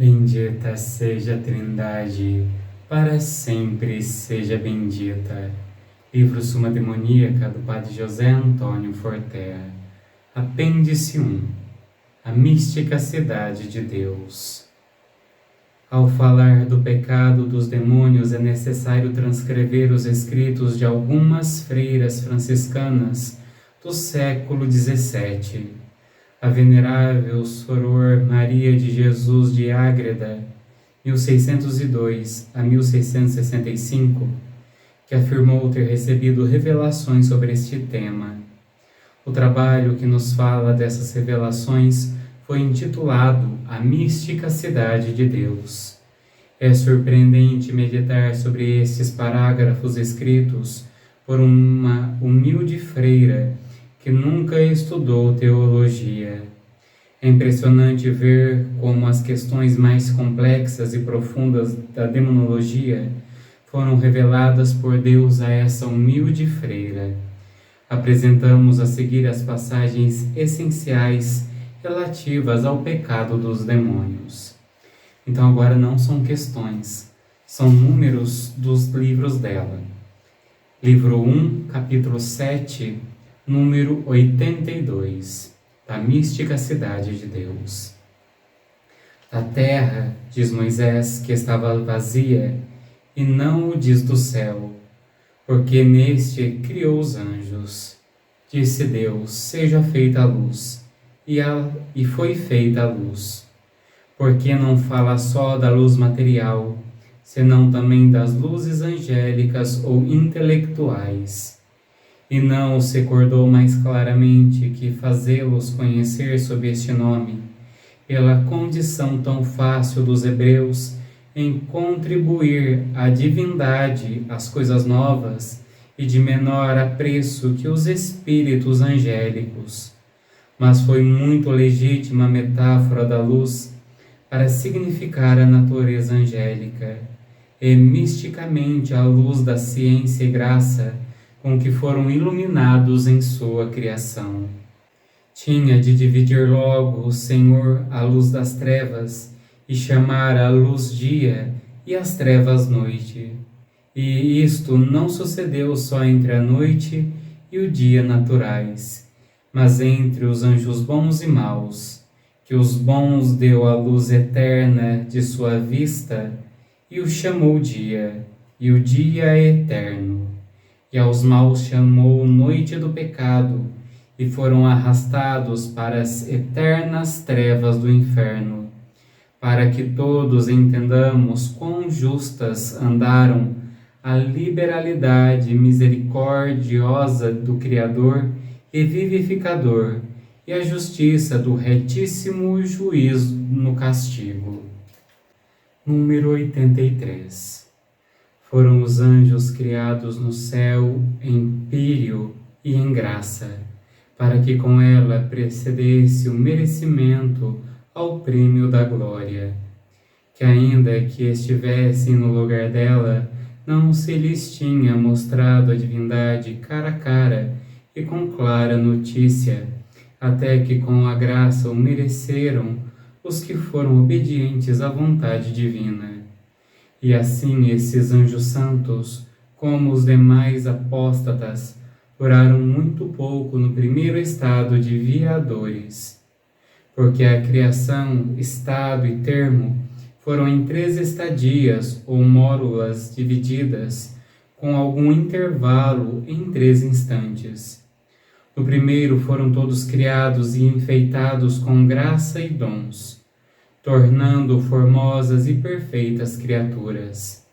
Bendita seja a Trindade, para sempre seja bendita. Livro Suma Demoníaca do Padre José Antônio Fortea. Apêndice 1. A mística cidade de Deus. Ao falar do pecado dos demônios, é necessário transcrever os escritos de algumas freiras franciscanas do século XVII. A venerável Soror Maria de Jesus de Ágreda, 1602 a 1665, que afirmou ter recebido revelações sobre este tema. O trabalho que nos fala dessas revelações foi intitulado A Mística Cidade de Deus. É surpreendente meditar sobre estes parágrafos escritos por uma humilde freira que nunca estudou teologia. É impressionante ver como as questões mais complexas e profundas da demonologia foram reveladas por Deus a essa humilde freira. Apresentamos a seguir as passagens essenciais relativas ao pecado dos demônios. Então agora não são questões, são números dos livros dela. Livro 1, capítulo 7, número 82, da mística cidade de Deus. Da terra, diz Moisés, que estava vazia, e não o diz do céu, porque neste criou os anjos. Disse Deus, seja feita a luz, e foi feita a luz. Porque não fala só da luz material, senão também das luzes angélicas ou intelectuais. E não se recordou mais claramente que fazê-los conhecer sob este nome, pela condição tão fácil dos hebreus em contribuir à divindade às coisas novas e de menor apreço que os espíritos angélicos. Mas foi muito legítima a metáfora da luz para significar a natureza angélica, e misticamente a luz da ciência e graça com que foram iluminados em sua criação. Tinha de dividir logo o Senhor a luz das trevas e chamar a luz dia e as trevas noite. E isto não sucedeu só entre a noite e o dia naturais, mas entre os anjos bons e maus, que os bons deu a luz eterna de sua vista e o chamou dia, e o dia é eterno. E aos maus chamou noite do pecado, e foram arrastados para as eternas trevas do inferno, para que todos entendamos quão justas andaram a liberalidade misericordiosa do Criador e vivificador, e a justiça do retíssimo juízo no castigo. Número 83. Foram os anjos criados no céu em pírio e em graça, para que com ela precedesse o merecimento ao prêmio da glória. Que ainda que estivessem no lugar dela, não se lhes tinha mostrado a divindade cara a cara e com clara notícia, até que com a graça o mereceram os que foram obedientes à vontade divina. E assim esses anjos santos, como os demais apóstatas, duraram muito pouco no primeiro estado de viadores, porque a criação, estado e termo foram em 3 estadias ou mórulas divididas, com algum intervalo em 3 instantes. No primeiro foram todos criados e enfeitados com graça e dons, tornando formosas e perfeitas criaturas.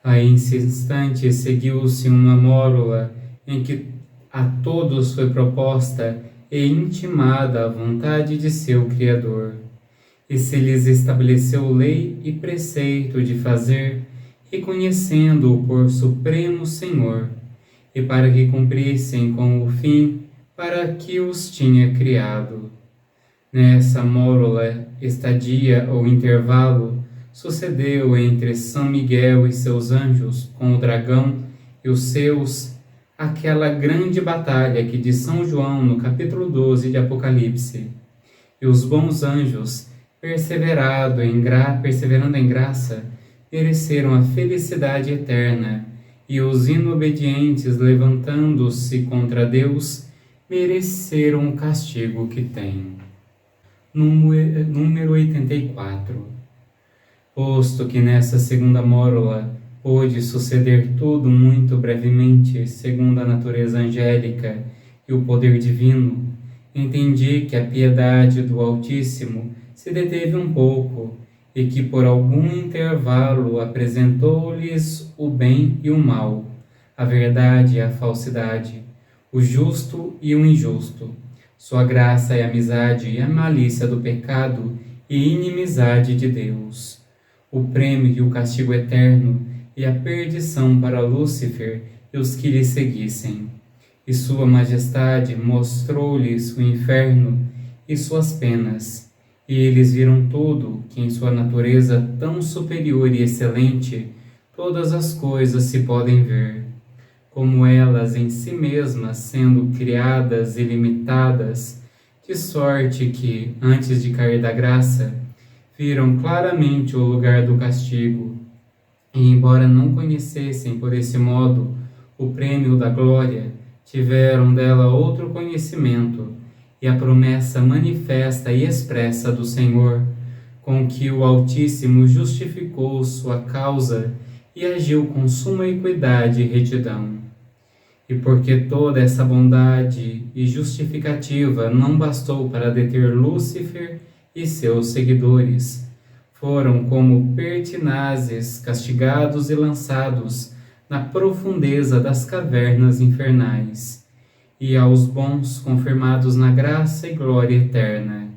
Aí, nesse instante, seguiu-se uma mórula em que a todos foi proposta e intimada a vontade de seu Criador, e se lhes estabeleceu lei e preceito de fazer, reconhecendo-o por Supremo Senhor, e para que cumprissem com o fim para que os tinha criado. Nessa mórula, estadia ou intervalo, sucedeu entre São Miguel e seus anjos, com o dragão e os seus, aquela grande batalha que diz São João no capítulo 12 de Apocalipse. E os bons anjos, perseverando em graça, mereceram a felicidade eterna, e os inobedientes, levantando-se contra Deus, mereceram o castigo que têm. Número 84. Posto que nessa segunda mórola pôde suceder tudo muito brevemente, segundo a natureza angélica e o poder divino, entendi que a piedade do Altíssimo se deteve um pouco e que por algum intervalo apresentou-lhes o bem e o mal, a verdade e a falsidade, o justo e o injusto, sua graça e amizade e a malícia do pecado e inimizade de Deus, o prêmio e o castigo eterno e a perdição para Lúcifer e os que lhe seguissem. E sua majestade mostrou-lhes o inferno e suas penas, e eles viram tudo que em sua natureza tão superior e excelente todas as coisas se podem ver, como elas em si mesmas sendo criadas e limitadas, de sorte que, antes de cair da graça, viram claramente o lugar do castigo, e embora não conhecessem por esse modo o prêmio da glória, tiveram dela outro conhecimento, e a promessa manifesta e expressa do Senhor, com que o Altíssimo justificou sua causa e agiu com suma equidade e retidão. E porque toda essa bondade e justificativa não bastou para deter Lúcifer e seus seguidores, foram como pertinazes castigados e lançados na profundeza das cavernas infernais, e aos bons confirmados na graça e glória eterna.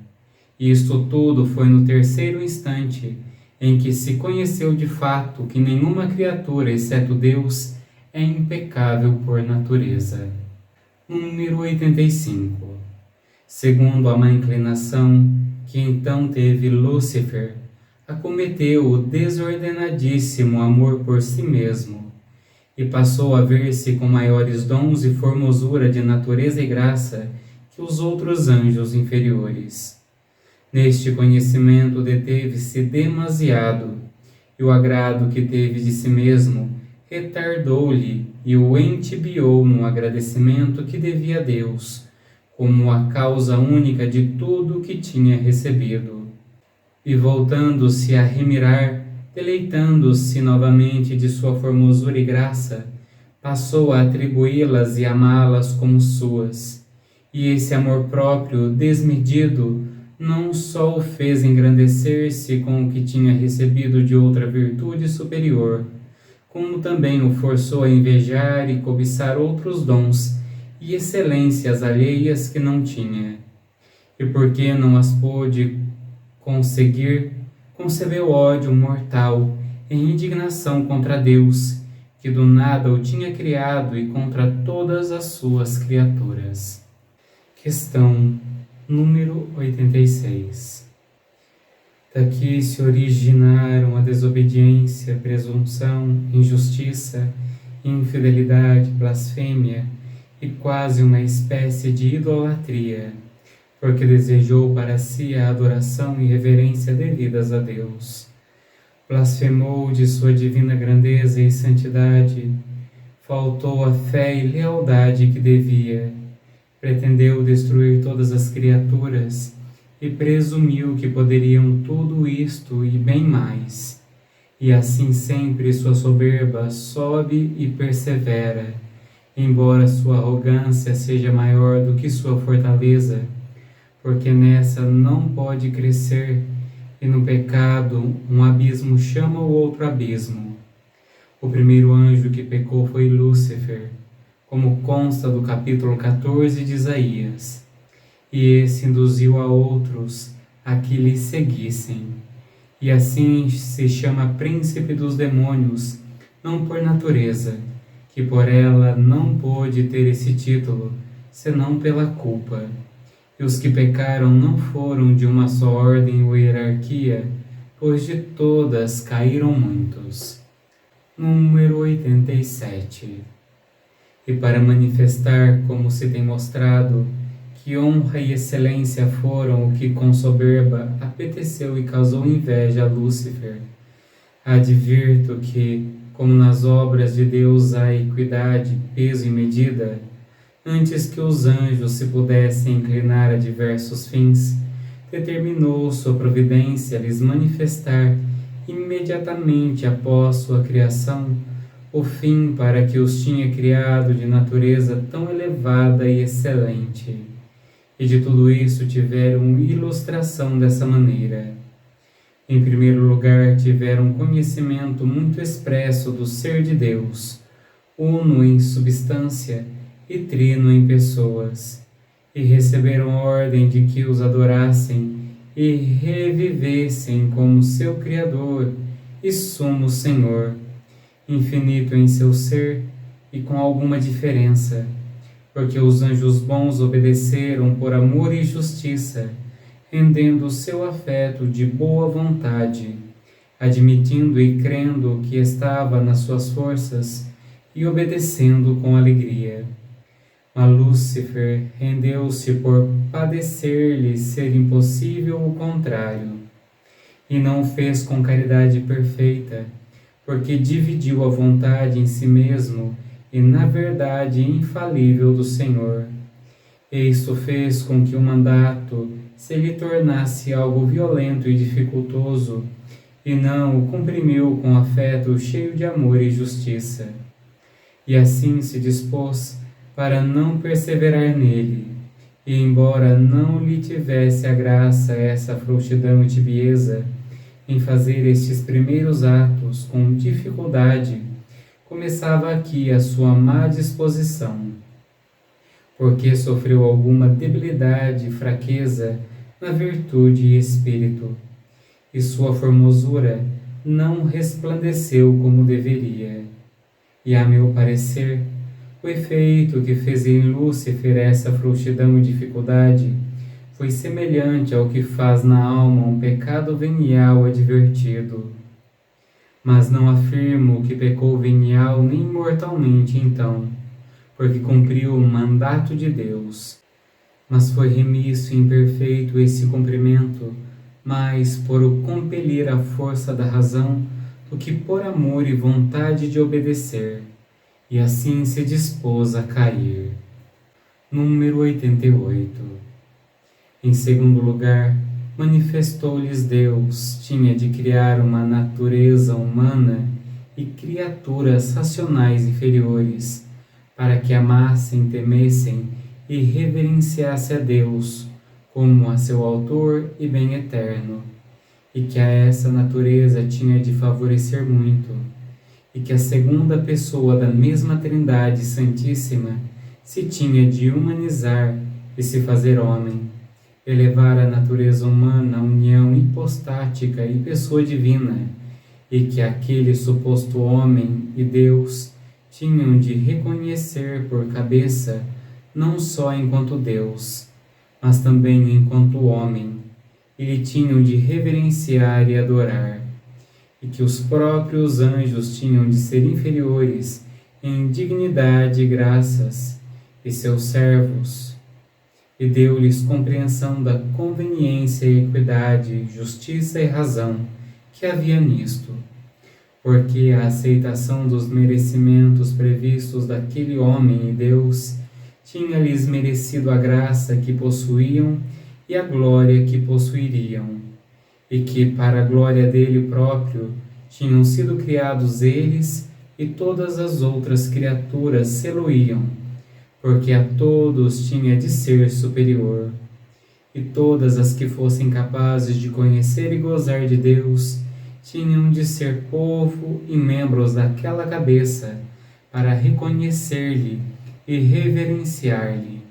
E isto tudo foi no terceiro instante, em que se conheceu de fato que nenhuma criatura, exceto Deus, é impecável por natureza. Número 85. Segundo a má inclinação que então teve Lúcifer, acometeu o desordenadíssimo amor por si mesmo, e passou a ver-se com maiores dons e formosura de natureza e graça que os outros anjos inferiores. Neste conhecimento deteve-se demasiado, e o agrado que teve de si mesmo retardou-lhe e o entibiou no agradecimento que devia a Deus, como a causa única de tudo o que tinha recebido. E voltando-se a remirar, deleitando-se novamente de sua formosura e graça, passou a atribuí-las e amá-las como suas. E esse amor próprio desmedido não só o fez engrandecer-se com o que tinha recebido de outra virtude superior, como também o forçou a invejar e cobiçar outros dons e excelências alheias que não tinha. E porque não as pôde conseguir, concebeu ódio mortal e indignação contra Deus, que do nada o tinha criado, e contra todas as suas criaturas. Questão número 86. Daqui se originaram a desobediência, presunção, injustiça, infidelidade, blasfêmia e quase uma espécie de idolatria, porque desejou para si a adoração e reverência devidas a Deus. Blasfemou de sua divina grandeza e santidade, faltou a fé e lealdade que devia, pretendeu destruir todas as criaturas e presumiu que poderiam tudo isto e bem mais. E assim sempre sua soberba sobe e persevera, embora sua arrogância seja maior do que sua fortaleza, porque nessa não pode crescer, e no pecado um abismo chama o outro abismo. O primeiro anjo que pecou foi Lúcifer, como consta do capítulo 14 de Isaías, e esse induziu a outros a que lhe seguissem, e assim se chama príncipe dos demônios, não por natureza, que por ela não pôde ter esse título, senão pela culpa. E os que pecaram não foram de uma só ordem ou hierarquia, pois de todas caíram muitos. Número 87. E para manifestar como se tem mostrado Que honra e excelência foram o que com soberba apeteceu e causou inveja a Lúcifer. Advirto que, como nas obras de Deus há equidade, peso e medida, antes que os anjos se pudessem inclinar a diversos fins, determinou sua providência lhes manifestar, imediatamente após sua criação, o fim para que os tinha criado de natureza tão elevada e excelente. E de tudo isso tiveram ilustração dessa maneira. Em primeiro lugar, tiveram conhecimento muito expresso do ser de Deus, uno em substância e trino em pessoas, e receberam ordem de que os adorassem e revivessem como seu Criador e sumo Senhor, infinito em seu ser e com alguma diferença, porque os anjos bons obedeceram por amor e justiça, rendendo o seu afeto de boa vontade, admitindo e crendo que estava nas suas forças e obedecendo com alegria. Mas Lúcifer rendeu-se por padecer-lhe ser impossível o contrário, e não o fez com caridade perfeita, porque dividiu a vontade em si mesmo e na verdade infalível do Senhor. E isto fez com que o mandato se lhe tornasse algo violento e dificultoso, e não o comprimiu com afeto cheio de amor e justiça. E assim se dispôs para não perseverar nele, e embora não lhe tivesse a graça essa frouxidão e tibieza, em fazer estes primeiros atos com dificuldade, começava aqui a sua má disposição, porque sofreu alguma debilidade e fraqueza na virtude e espírito, e sua formosura não resplandeceu como deveria. E a meu parecer, o efeito que fez em Lúcifer essa frouxidão e dificuldade foi semelhante ao que faz na alma um pecado venial advertido. Mas não afirmo que pecou venial nem mortalmente então, porque cumpriu o mandato de Deus. Mas foi remisso e imperfeito esse cumprimento, mais por o compelir à força da razão do que por amor e vontade de obedecer, e assim se dispôs a cair. Número 88. Em segundo lugar, manifestou-lhes Deus tinha de criar uma natureza humana e criaturas racionais inferiores, para que amassem, temessem e reverenciassem a Deus como a seu autor e bem eterno, e que a essa natureza tinha de favorecer muito, e que a segunda pessoa da mesma Trindade Santíssima se tinha de humanizar e se fazer homem, elevar a natureza humana à união hipostática e pessoa divina, e que aquele suposto homem e Deus tinham de reconhecer por cabeça não só enquanto Deus, mas também enquanto homem, e lhe tinham de reverenciar e adorar, e que os próprios anjos tinham de ser inferiores em dignidade e graças, e seus servos, e deu-lhes compreensão da conveniência e equidade, justiça e razão que havia nisto, porque a aceitação dos merecimentos previstos daquele homem e Deus tinha-lhes merecido a graça que possuíam e a glória que possuiriam, e que para a glória dele próprio tinham sido criados eles e todas as outras criaturas se-lo-iam, porque a todos tinha de ser superior, e todas as que fossem capazes de conhecer e gozar de Deus tinham de ser povo e membros daquela cabeça, para reconhecer-lhe e reverenciar-lhe,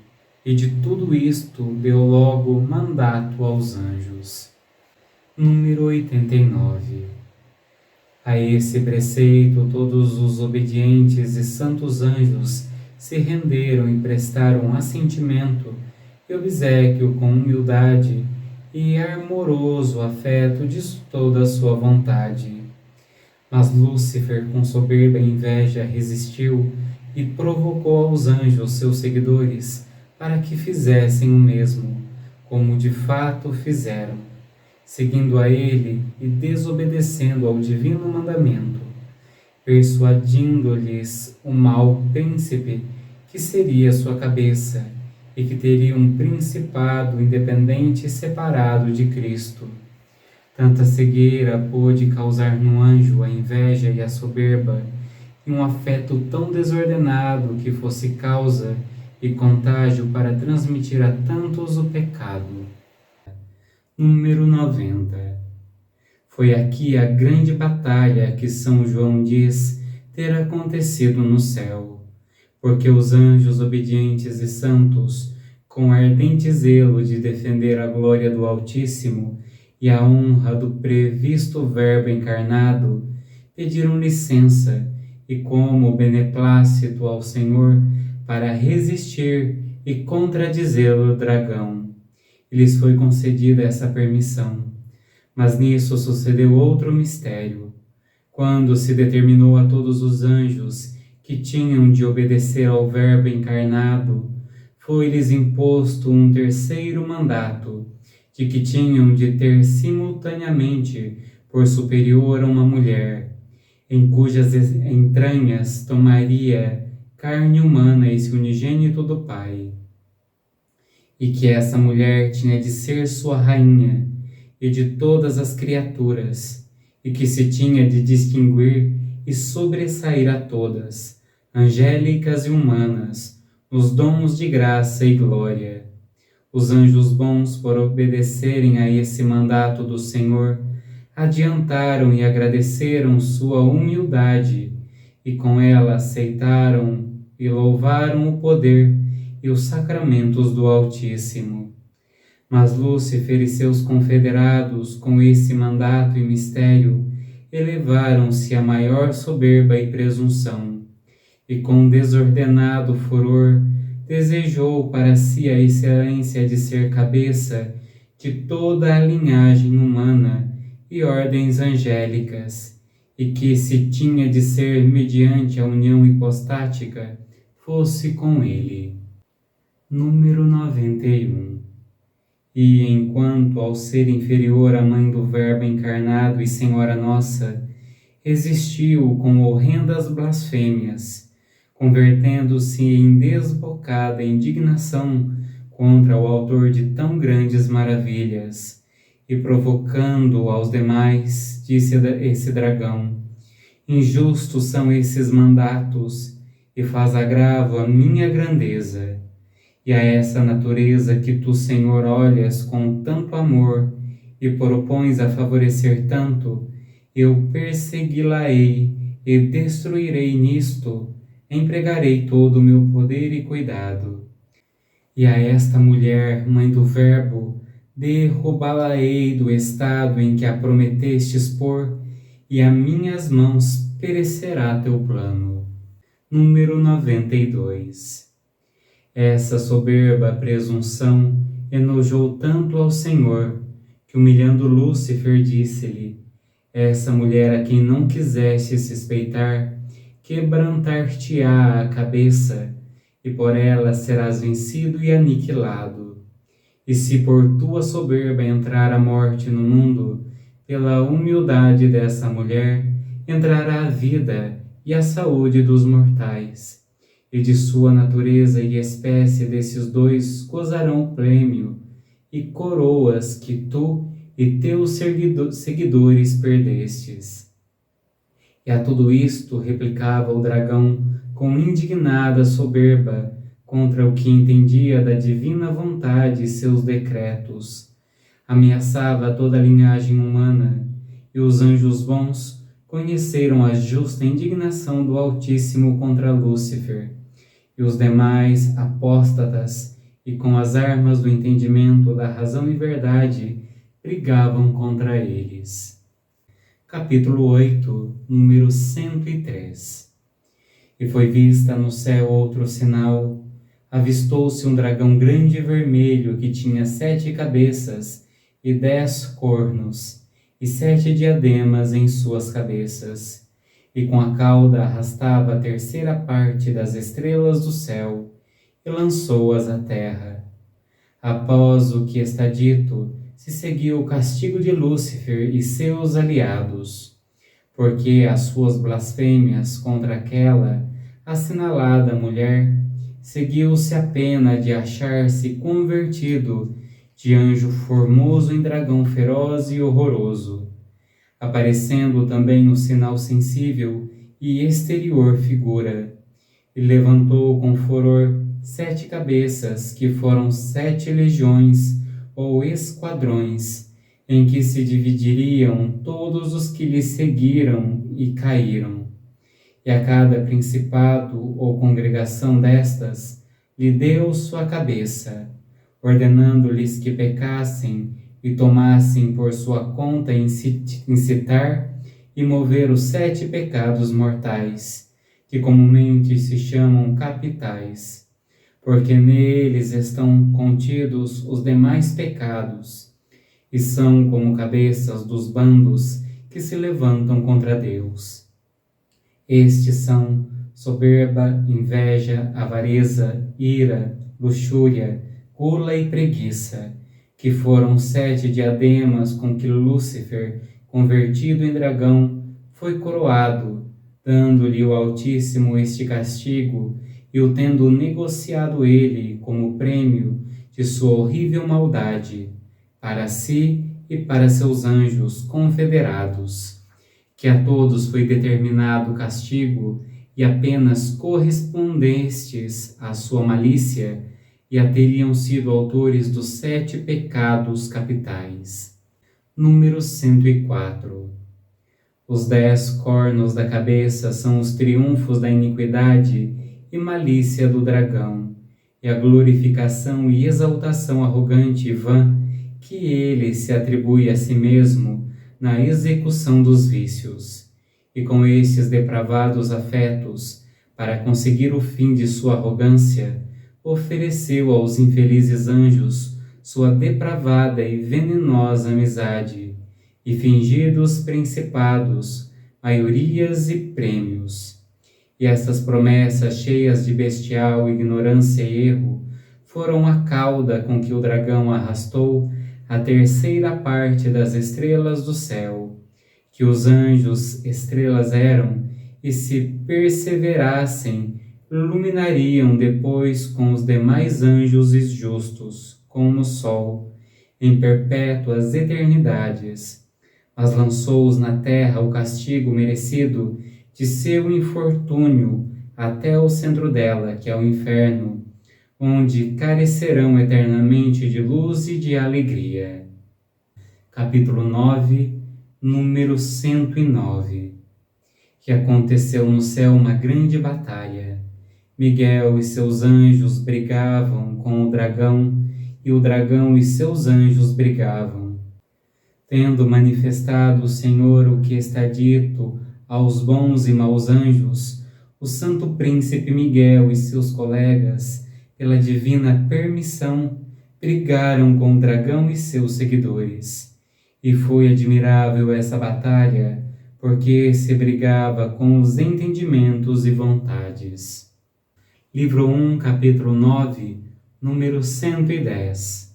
e de tudo isto deu logo mandato aos anjos. Número 89. A esse preceito todos os obedientes e santos anjos se renderam e prestaram assentimento e obséquio com humildade e amoroso afeto de toda a sua vontade. Mas Lúcifer, com soberba e inveja, resistiu e provocou aos anjos, seus seguidores, para que fizessem o mesmo, como de fato fizeram, seguindo a ele e desobedecendo ao divino mandamento, persuadindo-lhes o mau príncipe que seria sua cabeça e que teria um principado independente e separado de Cristo. Tanta cegueira pôde causar no anjo a inveja e a soberba, e um afeto tão desordenado que fosse causa e contágio para transmitir a tantos o pecado. Número 90. Foi aqui a grande batalha que São João diz ter acontecido no céu, porque os anjos obedientes e santos, com ardente zelo de defender a glória do Altíssimo e a honra do previsto Verbo encarnado, pediram licença e como beneplácito ao Senhor para resistir e contradizer o dragão. E lhes foi concedida essa permissão. Mas nisso sucedeu outro mistério. Quando se determinou a todos os anjos que tinham de obedecer ao Verbo encarnado, foi-lhes imposto um terceiro mandato, de que tinham de ter simultaneamente por superior a uma mulher, em cujas entranhas tomaria carne humana esse unigênito do Pai, e que essa mulher tinha de ser sua rainha e de todas as criaturas, e que se tinha de distinguir e sobressair a todas, angélicas e humanas, nos dons de graça e glória. Os anjos bons, por obedecerem a esse mandato do Senhor, adiantaram e agradeceram sua humildade, e com ela aceitaram e louvaram o poder e os sacramentos do Altíssimo. Mas Lúcifer e seus confederados, com esse mandato e mistério, elevaram-se a maior soberba e presunção, e com desordenado furor desejou para si a excelência de ser cabeça de toda a linhagem humana e ordens angélicas, e que se tinha de ser mediante a união hipostática, fosse com ele. Número 91. E enquanto ao ser inferior à mãe do Verbo encarnado e Senhora Nossa, resistiu com horrendas blasfêmias, convertendo-se em desbocada indignação contra o autor de tão grandes maravilhas, e provocando aos demais, disse esse dragão: injustos são esses mandatos, e faz agravo à minha grandeza. E a essa natureza que tu, Senhor, olhas com tanto amor e propões a favorecer tanto, eu persegui-la-ei e destruirei nisto, empregarei todo o meu poder e cuidado. E a esta mulher, mãe do Verbo, derrubá-la-ei do estado em que a prometestes pôr, e a minhas mãos perecerá teu plano. Número 92. Essa soberba presunção enojou tanto ao Senhor, que humilhando Lúcifer disse-lhe: essa mulher a quem não quiseste suspeitar, quebrantar-te-á a cabeça, e por ela serás vencido e aniquilado. E se por tua soberba entrar a morte no mundo, pela humildade dessa mulher entrará a vida e a saúde dos mortais. E de sua natureza e espécie desses dois gozarão o prêmio e coroas que tu e teus seguidores perdestes. E a tudo isto replicava o dragão com indignada soberba contra o que entendia da divina vontade e seus decretos. Ameaçava toda a linhagem humana, e os anjos bons conheceram a justa indignação do Altíssimo contra Lúcifer, e os demais apóstatas, e com as armas do entendimento, da razão e verdade, brigavam contra eles. Capítulo 8, número 103. E foi vista no céu outro sinal. Avistou-se um dragão grande e vermelho, que tinha 7 cabeças e 10 cornos, e 7 diademas em suas cabeças. E com a cauda arrastava a terceira parte das estrelas do céu, e lançou-as à terra. Após o que está dito, se seguiu o castigo de Lúcifer e seus aliados, porque as suas blasfêmias contra aquela assinalada mulher seguiu-se a pena de achar-se convertido de anjo formoso em dragão feroz e horroroso, aparecendo também no sinal sensível e exterior figura, e levantou com furor 7 cabeças, que foram 7 legiões ou esquadrões, em que se dividiriam todos os que lhe seguiram e caíram. E a cada principado ou congregação destas lhe deu sua cabeça, ordenando-lhes que pecassem e tomassem por sua conta incitar e mover os 7 pecados mortais, que comumente se chamam capitais, porque neles estão contidos os demais pecados, e são como cabeças dos bandos que se levantam contra Deus. Estes são soberba, inveja, avareza, ira, luxúria, gula e preguiça, que foram 7 diademas com que Lúcifer, convertido em dragão, foi coroado, dando-lhe o Altíssimo este castigo, e o tendo negociado ele como prêmio de sua horrível maldade, para si e para seus anjos confederados, que a todos foi determinado castigo e apenas correspondentes à sua malícia, e a teriam sido autores dos 7 pecados capitais. Número 104. Os 10 cornos da cabeça são os triunfos da iniquidade e malícia do dragão, e a glorificação e exaltação arrogante e vã que ele se atribui a si mesmo na execução dos vícios. E com estes depravados afetos, para conseguir o fim de sua arrogância, ofereceu aos infelizes anjos sua depravada e venenosa amizade, e fingidos principados, maiorias e prêmios. E essas promessas cheias de bestial ignorância e erro foram a cauda com que o dragão arrastou a 3ª parte das estrelas do céu, que os anjos estrelas eram, e se perseverassem, iluminariam depois com os demais anjos justos, como o sol, em perpétuas eternidades. Mas lançou-os na terra o castigo merecido de seu infortúnio até o centro dela, que é o inferno, onde carecerão eternamente de luz e de alegria. Capítulo 9, número 109. Que aconteceu no céu uma grande batalha. Miguel e seus anjos brigavam com o dragão, e o dragão e seus anjos brigavam. Tendo manifestado o Senhor o que está dito aos bons e maus anjos, o santo príncipe Miguel e seus colegas, pela divina permissão, brigaram com o dragão e seus seguidores. E foi admirável essa batalha, porque se brigava com os entendimentos e vontades. Livro 1, capítulo 9, número 110.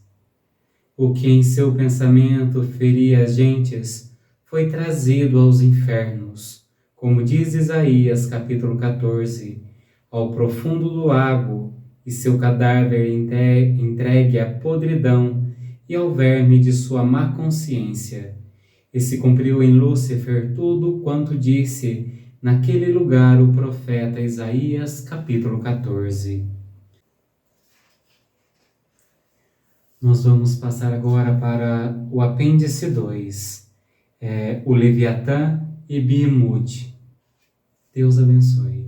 O que em seu pensamento feria as gentes foi trazido aos infernos, como diz Isaías, capítulo 14, ao profundo do lago, e seu cadáver entregue à podridão e ao verme de sua má consciência. E se cumpriu em Lúcifer tudo quanto disse naquele lugar o profeta Isaías, capítulo 14. Nós vamos passar agora para o apêndice 2, o Leviatã e Behemoth. Deus abençoe.